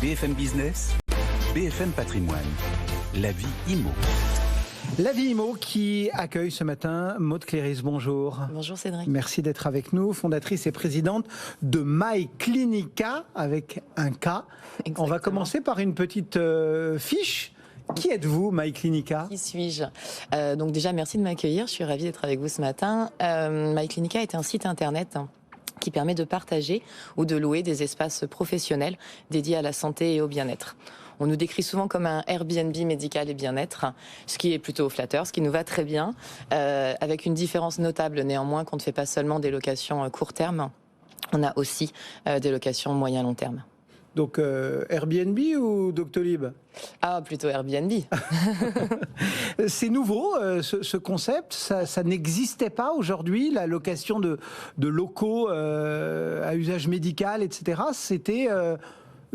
BFM Business, BFM Patrimoine, la vie IMO. La vie IMO qui accueille ce matin Maud Cléris, bonjour. Bonjour Cédric. Merci d'être avec nous, fondatrice et présidente de MyClinica avec un K. Exactement. On va commencer par une petite fiche. Qui êtes-vous, MyClinica ? Qui suis-je ? Donc déjà, merci de m'accueillir. Je suis ravie d'être avec vous ce matin. MyClinica est un site internet qui permet de partager ou de louer des espaces professionnels dédiés à la santé et au bien-être. On nous décrit souvent comme un Airbnb médical et bien-être, ce qui est plutôt flatteur, ce qui nous va très bien, avec une différence notable néanmoins qu'on ne fait pas seulement des locations court terme, on a aussi des locations moyen-long terme. Donc Airbnb ou Doctolib ? Ah, plutôt Airbnb. C'est nouveau, ce concept, ça n'existait pas aujourd'hui, la location de locaux à usage médical, etc. C'était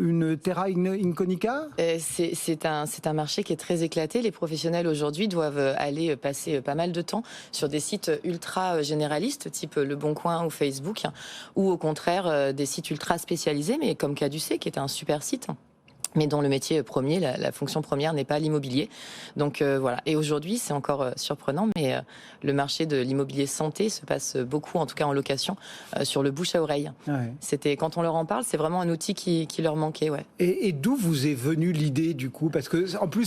une terra incognita ? C'est un marché qui est très éclaté. Les professionnels aujourd'hui doivent aller passer pas mal de temps sur des sites ultra généralistes, type Le Bon Coin ou Facebook, ou au contraire des sites ultra spécialisés, mais comme Caducée, qui est un super site, mais dont le métier premier, la fonction première n'est pas l'immobilier. Donc voilà. Et aujourd'hui, c'est encore surprenant, mais le marché de l'immobilier santé se passe beaucoup, en tout cas en location, sur le bouche à oreille. Ouais. C'était, quand on leur en parle, c'est vraiment un outil qui leur manquait. Ouais. Et d'où vous est venue l'idée du coup ? Parce que en plus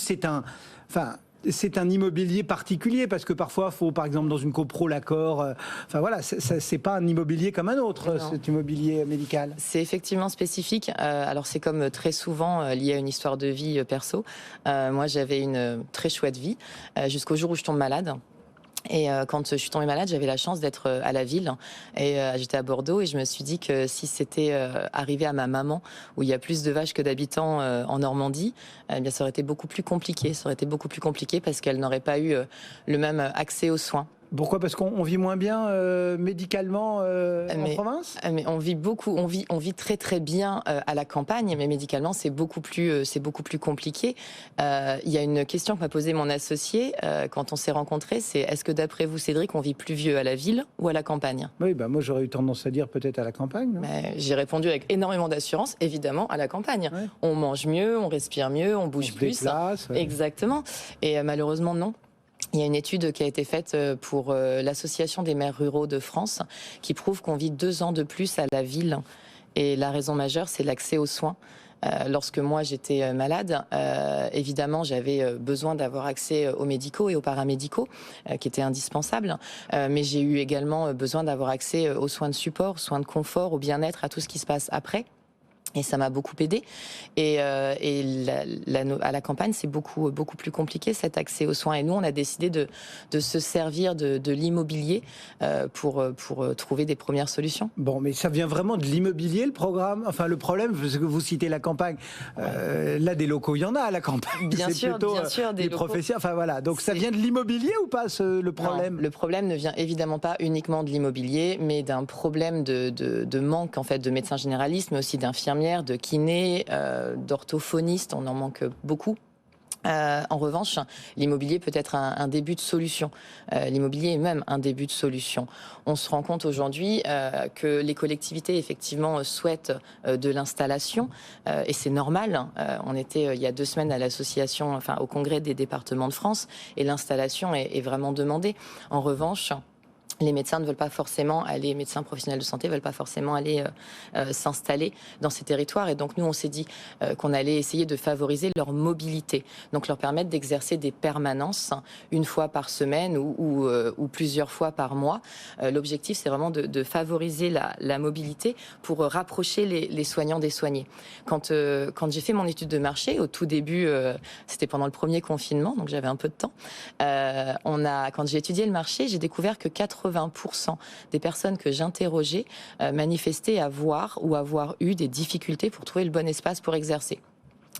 c'est un immobilier particulier, parce que parfois, il faut, par exemple, dans une copro, l'accord... c'est pas un immobilier comme un autre, non. Cet immobilier médical. C'est effectivement spécifique. Alors, c'est comme très souvent lié à une histoire de vie perso. Moi, j'avais une très chouette vie, jusqu'au jour où je tombe malade. Et quand je suis tombée malade, j'avais la chance d'être à la ville et j'étais à Bordeaux et je me suis dit que si c'était arrivé à ma maman où il y a plus de vaches que d'habitants en Normandie, eh bien ça aurait été beaucoup plus compliqué. Ça aurait été beaucoup plus compliqué parce qu'elle n'aurait pas eu le même accès aux soins. Pourquoi ? Parce qu'on vit moins bien médicalement en province ? Mais on vit beaucoup, on vit très très bien à la campagne, mais médicalement c'est beaucoup plus compliqué. Il y a une question que m'a posée mon associé quand on s'est rencontrés, c'est est-ce que d'après vous, Cédric, on vit plus vieux à la ville ou à la campagne ? Oui, moi j'aurais eu tendance à dire peut-être à la campagne. J'ai répondu avec énormément d'assurance, évidemment à la campagne. Ouais. On mange mieux, on respire mieux, on bouge plus. Déplace, ouais. Exactement. Et malheureusement non. Il y a une étude qui a été faite pour l'Association des maires ruraux de France qui prouve qu'on vit 2 ans de plus à la ville. Et la raison majeure, c'est l'accès aux soins. Lorsque moi j'étais malade, évidemment j'avais besoin d'avoir accès aux médicaux et aux paramédicaux, qui étaient indispensables. Mais j'ai eu également besoin d'avoir accès aux soins de support, aux soins de confort, au bien-être, à tout ce qui se passe après. Et ça m'a beaucoup aidé. Et à la campagne, c'est beaucoup plus compliqué cet accès aux soins. Et nous, on a décidé de se servir de l'immobilier pour trouver des premières solutions. Bon, mais ça vient vraiment de l'immobilier, le programme. Enfin, le problème, c'est que vous citez la campagne. Là, des locaux, il y en a à la campagne. Bien sûr, des professionnels. Enfin voilà. Donc ça vient de l'immobilier ou pas le problème ? Non, le problème ne vient évidemment pas uniquement de l'immobilier, mais d'un problème de manque en fait de médecins généralistes, mais aussi d'infirmiers, de kinés, d'orthophonistes, on en manque beaucoup. En revanche, l'immobilier peut être un début de solution. L'immobilier est même un début de solution. On se rend compte aujourd'hui que les collectivités, effectivement, souhaitent de l'installation, et c'est normal. On était il y a 2 semaines à l'association, au congrès des départements de France, et l'installation est vraiment demandée. En revanche, les médecins ne veulent pas forcément aller, les médecins professionnels de santé ne veulent pas forcément aller s'installer dans ces territoires. Et donc nous, on s'est dit qu'on allait essayer de favoriser leur mobilité, donc leur permettre d'exercer des permanences 1 fois par semaine ou plusieurs fois par mois. L'objectif, c'est vraiment de favoriser la mobilité pour rapprocher les soignants des soignés. Quand j'ai fait mon étude de marché, au tout début, c'était pendant le premier confinement, donc j'avais un peu de temps, quand j'ai étudié le marché, j'ai découvert que 80% des personnes que j'interrogeais manifestaient avoir eu des difficultés pour trouver le bon espace pour exercer.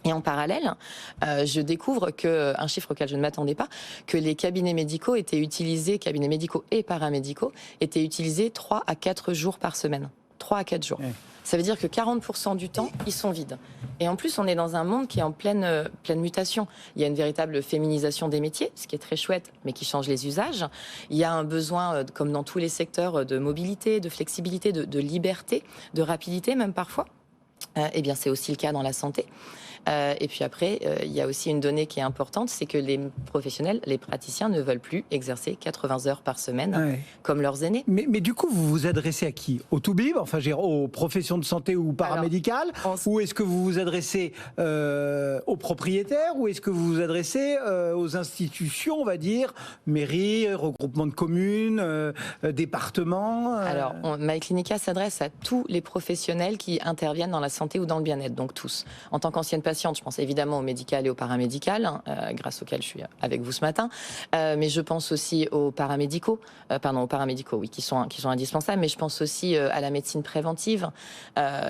Et en parallèle, je découvre un chiffre auquel je ne m'attendais pas, que les cabinets médicaux étaient utilisés, cabinets médicaux et paramédicaux, étaient utilisés 3 à 4 jours par semaine. 3 à 4 jours. Ouais. Ça veut dire que 40% du temps, ils sont vides. Et en plus, on est dans un monde qui est en pleine mutation. Il y a une véritable féminisation des métiers, ce qui est très chouette, mais qui change les usages. Il y a un besoin, comme dans tous les secteurs, de mobilité, de flexibilité, de liberté, de rapidité même parfois. Eh bien, c'est aussi le cas dans la santé. Et puis après, il y a aussi une donnée qui est importante, c'est que les professionnels, les praticiens ne veulent plus exercer 80 heures par semaine comme leurs aînés. Mais du coup, vous vous adressez à qui? Au tout-bib, enfin, je veux dire, aux professions de santé ou paramédicales? Ou est-ce que vous vous adressez aux propriétaires? Ou est-ce que vous vous adressez aux institutions, on va dire, mairie, regroupement de communes, départements? Alors, MyClinica s'adresse à tous les professionnels qui interviennent dans la santé ou dans le bien-être, donc tous. En tant qu'ancienne patiente, je pense évidemment au médical et au paramédical, grâce auquel je suis avec vous ce matin, mais je pense aussi aux paramédicaux, oui, qui sont indispensables, mais je pense aussi à la médecine préventive,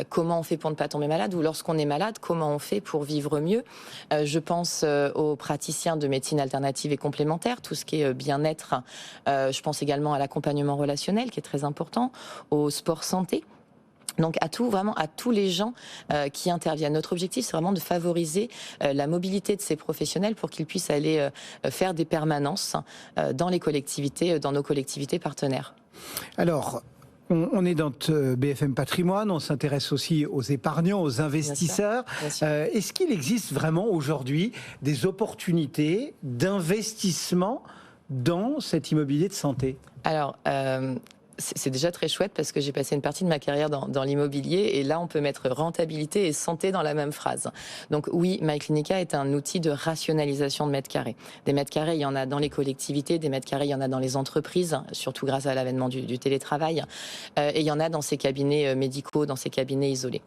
comment on fait pour ne pas tomber malade, ou lorsqu'on est malade, comment on fait pour vivre mieux. Je pense aux praticiens de médecine alternative et complémentaire, tout ce qui est bien-être. Je pense également à l'accompagnement relationnel, qui est très important, au sport santé. Donc vraiment à tous les gens qui interviennent. Notre objectif, c'est vraiment de favoriser la mobilité de ces professionnels pour qu'ils puissent aller faire des permanences dans les collectivités, dans nos collectivités partenaires. Alors, on est dans BFM Patrimoine, on s'intéresse aussi aux épargnants, aux investisseurs. Bien sûr. Est-ce qu'il existe vraiment aujourd'hui des opportunités d'investissement dans cet immobilier de santé? Alors, c'est déjà très chouette parce que j'ai passé une partie de ma carrière dans l'immobilier et là on peut mettre rentabilité et santé dans la même phrase. Donc oui, MyClinica est un outil de rationalisation de mètres carrés. Des mètres carrés, il y en a dans les collectivités, des mètres carrés, il y en a dans les entreprises, surtout grâce à l'avènement du télétravail, et il y en a dans ces cabinets médicaux, dans ces cabinets isolés.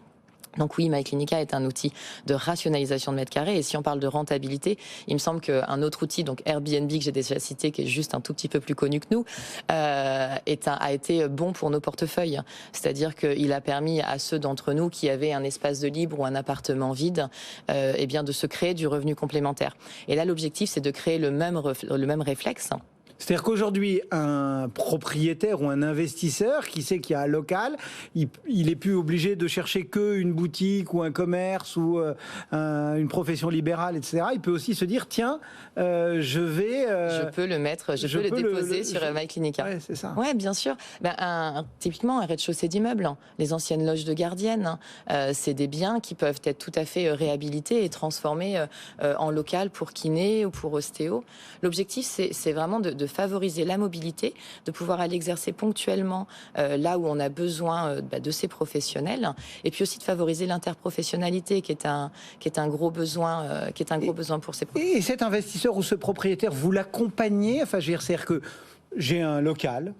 Donc oui, MyClinica est un outil de rationalisation de mètres carrés. Et si on parle de rentabilité, il me semble qu'un autre outil, donc Airbnb, que j'ai déjà cité, qui est juste un tout petit peu plus connu que nous, a été bon pour nos portefeuilles. C'est-à-dire qu'il a permis à ceux d'entre nous qui avaient un espace de libre ou un appartement vide, eh bien de se créer du revenu complémentaire. Et là, l'objectif, c'est de créer le même réflexe. C'est-à-dire qu'aujourd'hui, un propriétaire ou un investisseur qui sait qu'il y a un local, il est plus obligé de chercher qu'une boutique ou un commerce ou une profession libérale, etc. Il peut aussi se dire, tiens, je peux le déposer sur MyClinica. Ouais, c'est ça. Ouais, bien sûr. Typiquement, un rez-de-chaussée d'immeuble, les anciennes loges de gardiennes, c'est des biens qui peuvent être tout à fait réhabilités et transformés en local pour kiné ou pour ostéo. L'objectif, c'est vraiment de favoriser la mobilité, de pouvoir aller exercer ponctuellement là où on a besoin de ces professionnels, et puis aussi de favoriser l'interprofessionnalité, qui est un gros besoin, pour ces professionnels. Et cet investisseur ou ce propriétaire, vous l'accompagnez? Enfin, je veux dire, c'est-à-dire que j'ai un local.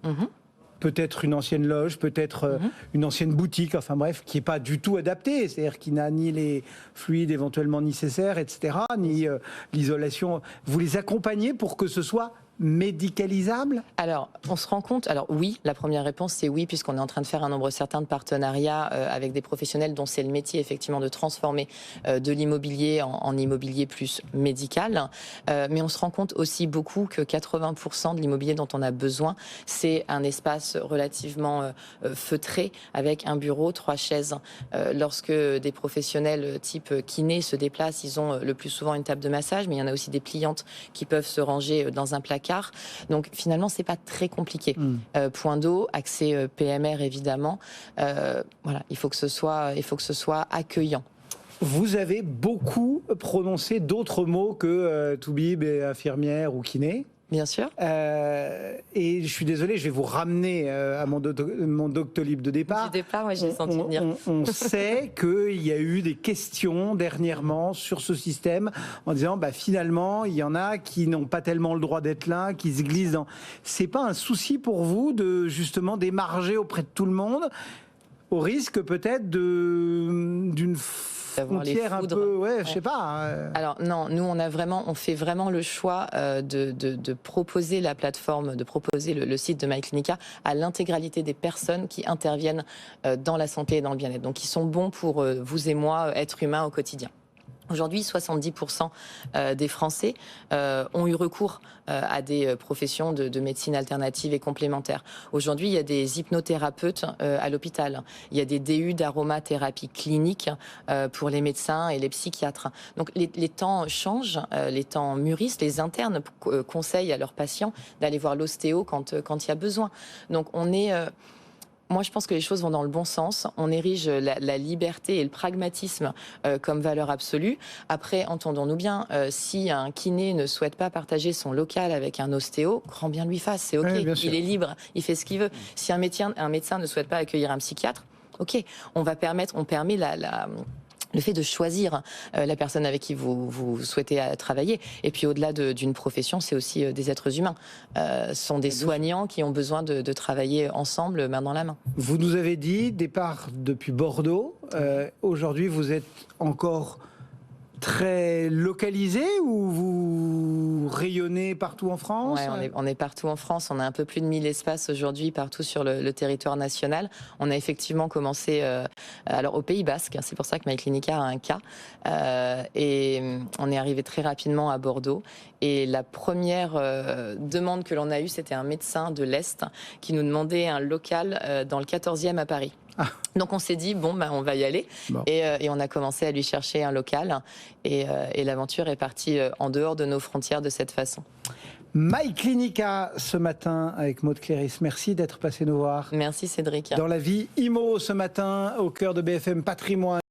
Peut-être une ancienne loge, peut-être une ancienne boutique, enfin bref, qui n'est pas du tout adaptée, c'est-à-dire qui n'a ni les fluides éventuellement nécessaires, etc., ni l'isolation. Vous les accompagnez pour que ce soit médicalisable? Alors, on se rend compte, alors oui, la première réponse c'est oui, puisqu'on est en train de faire un nombre certain de partenariats avec des professionnels dont c'est le métier effectivement de transformer de l'immobilier en immobilier plus médical, mais on se rend compte aussi beaucoup que 80% de l'immobilier dont on a besoin, c'est un espace relativement feutré, avec un bureau, 3 chaises. Lorsque des professionnels type kiné se déplacent, ils ont le plus souvent une table de massage, mais il y en a aussi des pliantes qui peuvent se ranger dans un placard. Donc finalement, c'est pas très compliqué. Point d'eau, accès PMR évidemment. Voilà, il faut que ce soit accueillant. Vous avez beaucoup prononcé d'autres mots que toubib et infirmière ou kiné. Bien sûr. Et je suis désolé, je vais vous ramener à mon Doctolib de départ. Du départ, moi, j'ai senti venir. On sait qu'il y a eu des questions dernièrement sur ce système en disant, finalement, il y en a qui n'ont pas tellement le droit d'être là, qui se glissent dans... C'est pas un souci pour vous de justement démarger auprès de tout le monde, au risque peut-être d'une frontière un peu, je sais pas. Alors non, nous on fait vraiment le choix de proposer la plateforme, de proposer le site de MyClinica à l'intégralité des personnes qui interviennent dans la santé et dans le bien-être. Donc qui sont bons pour vous et moi, êtres humains au quotidien. Aujourd'hui, 70% des Français ont eu recours à des professions de médecine alternative et complémentaire. Aujourd'hui, il y a des hypnothérapeutes à l'hôpital. Il y a des DU d'aromathérapie clinique pour les médecins et les psychiatres. Donc les temps changent, les temps mûrissent. Les internes conseillent à leurs patients d'aller voir l'ostéo quand il y a besoin. Donc on est... Moi, je pense que les choses vont dans le bon sens. On érige la liberté et le pragmatisme comme valeur absolue. Après, entendons-nous bien, si un kiné ne souhaite pas partager son local avec un ostéo, grand bien lui fasse, c'est OK. Oui, bien sûr. Il est libre, il fait ce qu'il veut. Si un médecin ne souhaite pas accueillir un psychiatre, OK, on permet le fait de choisir la personne avec qui vous souhaitez travailler. Et puis au-delà d'une profession, c'est aussi des êtres humains. Ce sont des soignants qui ont besoin de travailler ensemble, main dans la main. Vous nous avez dit, départ depuis Bordeaux. Aujourd'hui, vous êtes encore très localisé ou vous rayonnez partout en France? Ouais, on est partout en France. On a un peu plus de 1000 espaces aujourd'hui partout sur le territoire national. On a effectivement commencé alors au Pays Basque. C'est pour ça que MyClinica a un cas. Et on est arrivé très rapidement à Bordeaux. Et la première demande que l'on a eue, c'était un médecin de l'Est qui nous demandait un local dans le 14e à Paris. Ah. Donc on s'est dit, on va y aller. Bon. Et on a commencé à lui chercher un local. Et l'aventure est partie en dehors de nos frontières de cette façon. MyClinica ce matin avec Maud Cléris. Merci d'être passé nous voir. Merci Cédric. Dans la vie IMO ce matin, au cœur de BFM Patrimoine.